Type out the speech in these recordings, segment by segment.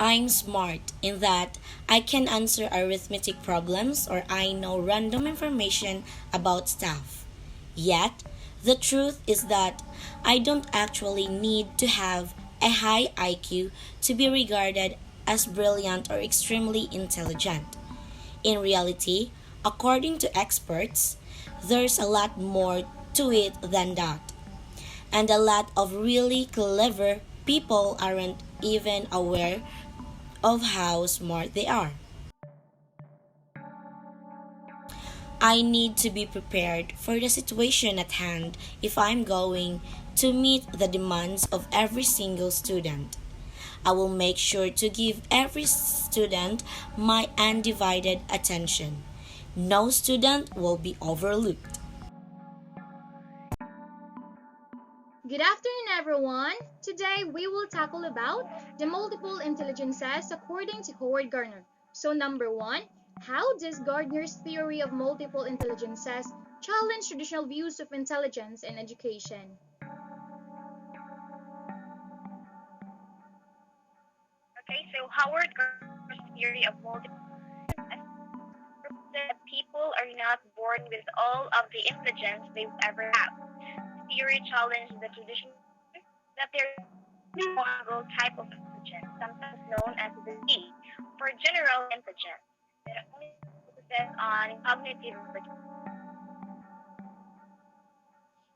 I'm smart in that I can answer arithmetic problems or I know random information about stuff. Yet, the truth is that I don't actually need to have a high IQ to be regarded as brilliant or extremely intelligent. In reality, according to experts, there's a lot more to it than that. And a lot of really clever people aren't even aware of how smart they are. I need to be prepared for the situation at hand if I'm going to meet the demands of every single student. I will make sure to give every student my undivided attention. No student will be overlooked. Good afternoon, everyone. Today we will tackle about the multiple intelligences according to Howard Gardner. So, number one, how does Gardner's theory of multiple intelligences challenge traditional views of intelligence in education? Okay, so Howard Gardner's theory of multiple proves that people are not born with all of the intelligence they will ever have. The theory challenges the tradition that there is only one single type of intelligence, sometimes known as the C, for general intelligence, that only focuses on cognitive ability.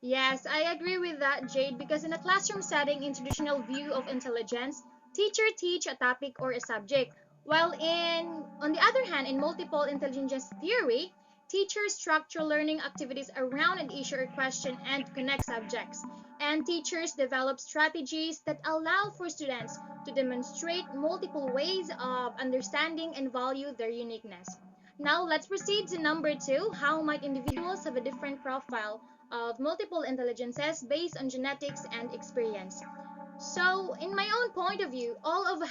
Yes, I agree with that, Jade, because in a classroom setting, in traditional view of intelligence, teacher teach a topic or a subject, while on the other hand, in multiple intelligence theory, teachers structure learning activities around an issue or question and connect subjects. And teachers develop strategies that allow for students to demonstrate multiple ways of understanding and value their uniqueness. Now let's proceed to number two. How might individuals have a different profile of multiple intelligences based on genetics and experience? So, in my own point of view, all of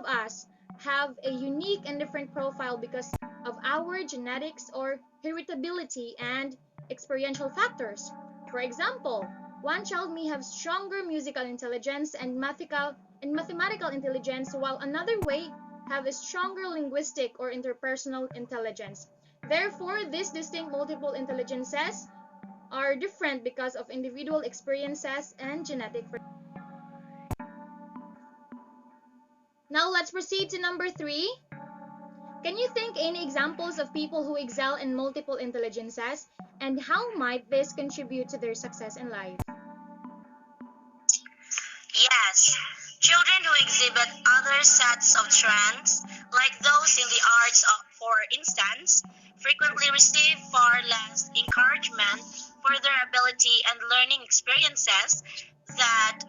us have a unique and different profile because of our genetics or heritability and experiential factors. For example, one child may have stronger musical intelligence and mathematical intelligence, while another may have a stronger linguistic or interpersonal intelligence. Therefore, these distinct multiple intelligences are different because of individual experiences and genetic. Now let's proceed to number three. Can you think any examples of people who excel in multiple intelligences and how might this contribute to their success in life? Yes, children who exhibit other sets of trends, like those in the arts, for instance, frequently receive far less encouragement for their ability and learning experiences that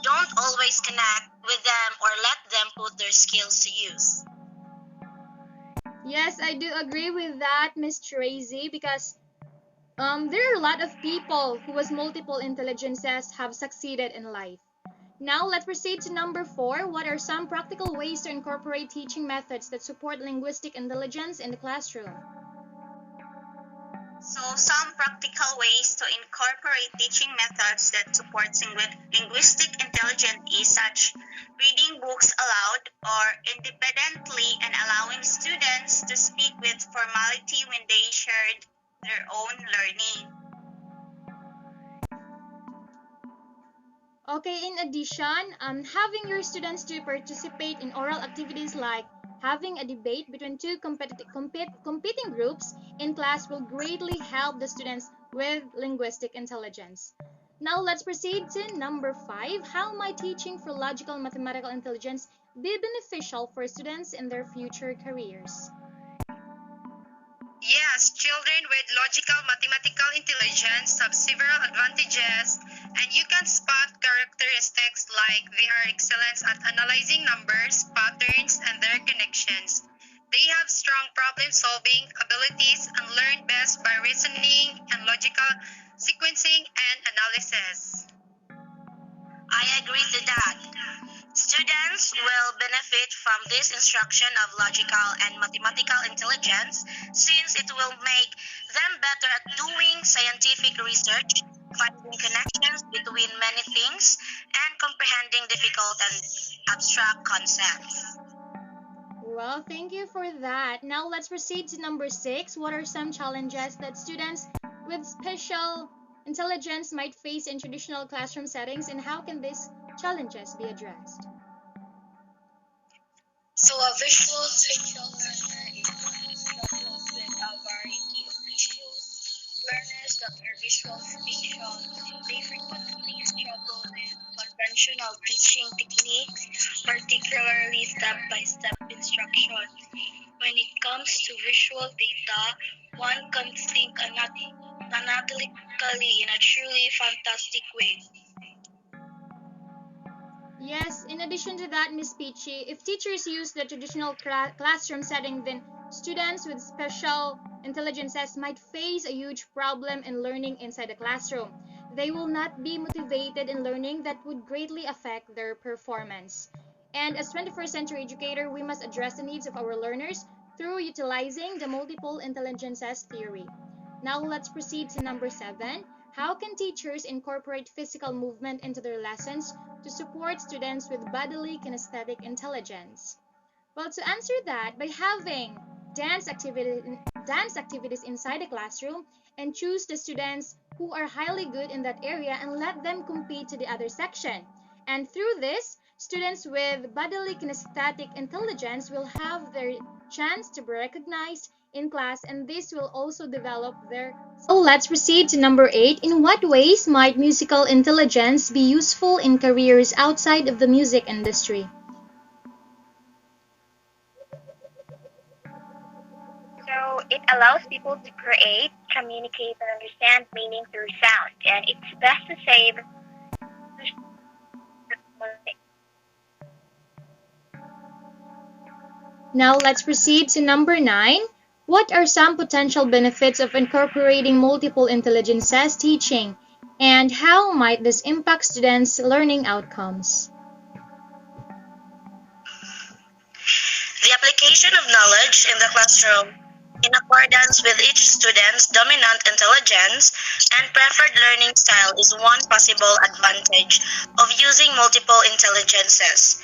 don't always connect with them or let them put their skills to use. Yes, I do agree with that, Miss Tracy, because there are a lot of people who has multiple intelligences have succeeded in life. Now let's proceed to number four. What are some practical ways to incorporate teaching methods that support linguistic intelligence in the classroom? So, some practical ways to incorporate teaching methods that support linguistic intelligence is such reading books aloud or independently and allowing students to speak with formality when they shared their own learning. Okay, in addition, having your students to participate in oral activities like having a debate between two competing groups in class will greatly help the students with linguistic intelligence. Now let's proceed to number five. How might teaching for logical and mathematical intelligence be beneficial for students in their future careers? Yes, children with logical mathematical intelligence have several advantages, and you can spot characteristics like they are excellent at analyzing numbers, patterns, and their connections. They have strong problem solving abilities and learn best by reasoning and logical sequencing and analysis. I agree to that. Students will benefit from this instruction of logical and mathematical intelligence since it will make them better at doing scientific research, finding connections between many things, and comprehending difficult and abstract concepts. Well, thank you for that. Now let's proceed to number 6. What are some challenges that students with special intelligence might face in traditional classroom settings, and how can these challenges be addressed? So a visual spatial learner struggles with a variety of issues. Learners that are visual spatial, they frequently struggle with conventional teaching techniques, particularly step-by-step instruction. When it comes to visual data, one can think analytically in a truly fantastic way. Yes, in addition to that, Miss Peachy, if teachers use the traditional classroom setting, then students with special intelligences might face a huge problem in learning inside the classroom. They will not be motivated in learning that would greatly affect their performance. And as 21st century educator, we must address the needs of our learners through utilizing the multiple intelligences theory. Now let's proceed to number 7. How can teachers incorporate physical movement into their lessons to support students with bodily kinesthetic intelligence? Well, to answer that, by having dance, activity, dance activities inside the classroom and choose the students who are highly good in that area and let them compete to the other section. And through this, students with bodily kinesthetic intelligence will have their chance to be recognized in class, and this will also develop their. So let's proceed to number 8. In what ways might musical intelligence be useful in careers outside of the music industry? So it allows people to create, communicate, and understand meaning through sound. And it's best to say that Now let's proceed to number 9. What are some potential benefits of incorporating multiple intelligences teaching, and how might this impact students' learning outcomes? The application of knowledge in the classroom, in accordance with each student's dominant intelligence and preferred learning style, is one possible advantage of using multiple intelligences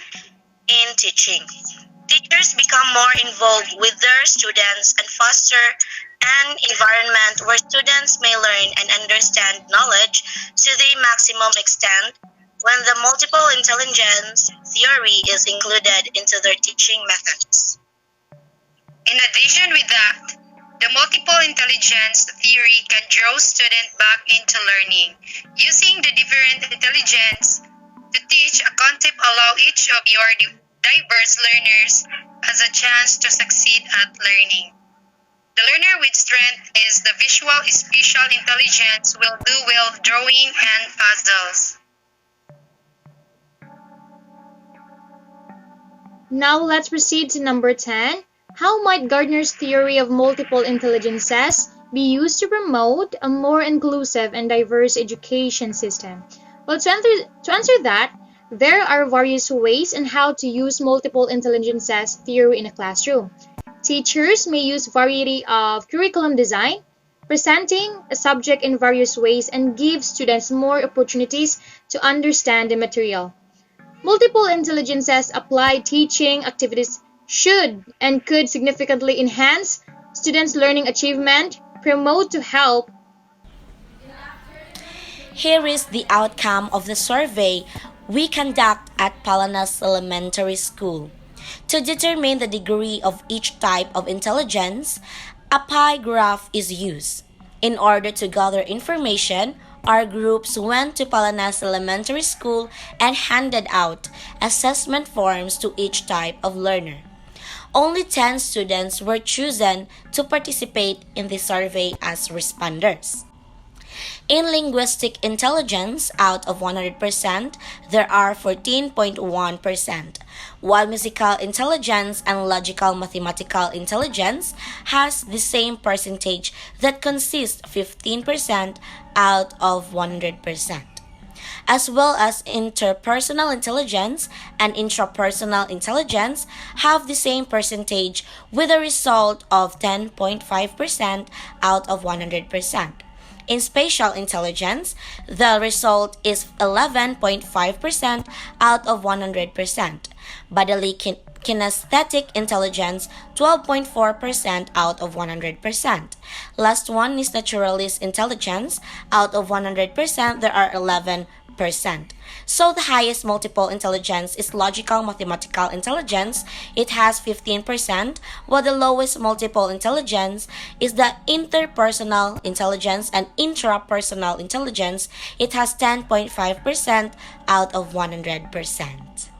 in teaching. Teachers become more involved with their students and foster an environment where students may learn and understand knowledge to the maximum extent when the multiple intelligence theory is included into their teaching methods. In addition with that, the multiple intelligence theory can draw students back into learning. Using the different intelligence to teach a concept allow each of your diverse learners has a chance to succeed at learning. The learner with strength is the visual spatial intelligence will do well drawing and puzzles. Now let's proceed to number 10. How might Gardner's theory of multiple intelligences be used to promote a more inclusive and diverse education system? Well, to answer that, there are various ways on how to use multiple intelligences theory in a classroom. Teachers may use variety of curriculum design, presenting a subject in various ways and give students more opportunities to understand the material. Multiple intelligences applied teaching activities should and could significantly enhance students' learning achievement, promote to help. Here is the outcome of the survey we conduct at Palanas Elementary School. To determine the degree of each type of intelligence, a pie graph is used. In order to gather information, our groups went to Palanas Elementary School and handed out assessment forms to each type of learner. Only 10 students were chosen to participate in the survey as responders. In linguistic intelligence, out of 100%, there are 14.1%, while musical intelligence and logical mathematical intelligence has the same percentage that consists 15% out of 100%, as well as interpersonal intelligence and intrapersonal intelligence have the same percentage with a result of 10.5% out of 100%. In spatial intelligence, the result is 11.5% out of 100%. Bodily kinesthetic intelligence, 12.4% out of 100%. Last one is naturalist intelligence. Out of 100%, there are 11%. So the highest multiple intelligence is logical mathematical intelligence. It has 15%, while the lowest multiple intelligence is the interpersonal intelligence and intrapersonal intelligence. It has 10.5% out of 100%.